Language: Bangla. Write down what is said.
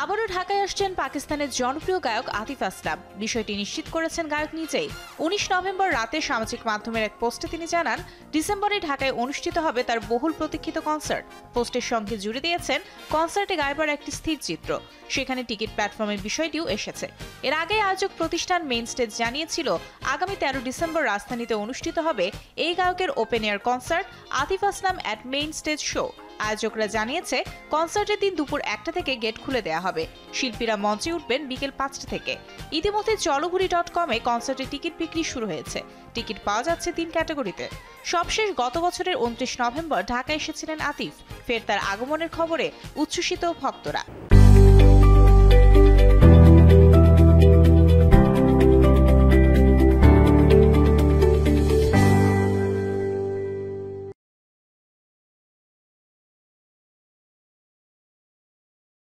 আবারও ঢাকায় আসছেন পাকিস্তানের জনপ্রিয় গায়ক আতিফ আসলাম। বিষয়টি নিশ্চিত করেছেন গায়ক নিজেই। ১৯ নভেম্বর রাতে সামাজিক মাধ্যমের এক পোস্টে তিনি জানান, ডিসেম্বরে ঢাকায় অনুষ্ঠিত হবে তার বহুল প্রতীক্ষিত কনসার্ট। পোস্টের সঙ্গে জুড়ে দিয়েছেন কনসার্টে গাইবার একটি স্থির চিত্র। সেখানে টিকিট প্ল্যাটফর্মের বিষয়টিও এসেছে। এর আগে আয়োজক প্রতিষ্ঠান মেইন স্টেজ জানিয়েছিল, আগামী ১৩ ডিসেম্বর রাজধানীতে অনুষ্ঠিত হবে এই গায়কের open air concert Atif Aslam at main stage show. আয়োজকরা জানিয়েছে, কনসার্টের দিন দুপুর ১টা থেকে গেট খুলে দেওয়া হবে। শিল্পীরা মঞ্চে উঠবেন বিকেল 5টা থেকে। ইতিমধ্যে চলঘুরি.com-এ কনসার্টের টিকিট বিক্রি শুরু হয়েছে। টিকিট পাওয়া যাচ্ছে ৩ ক্যাটাগরিতে। সবশেষ গত বছরের ২৯ নভেম্বর ঢাকায় এসেছিলেন আতিফ। ফের তার আগমনের খবরে উচ্ছ্বসিত ভক্তরা।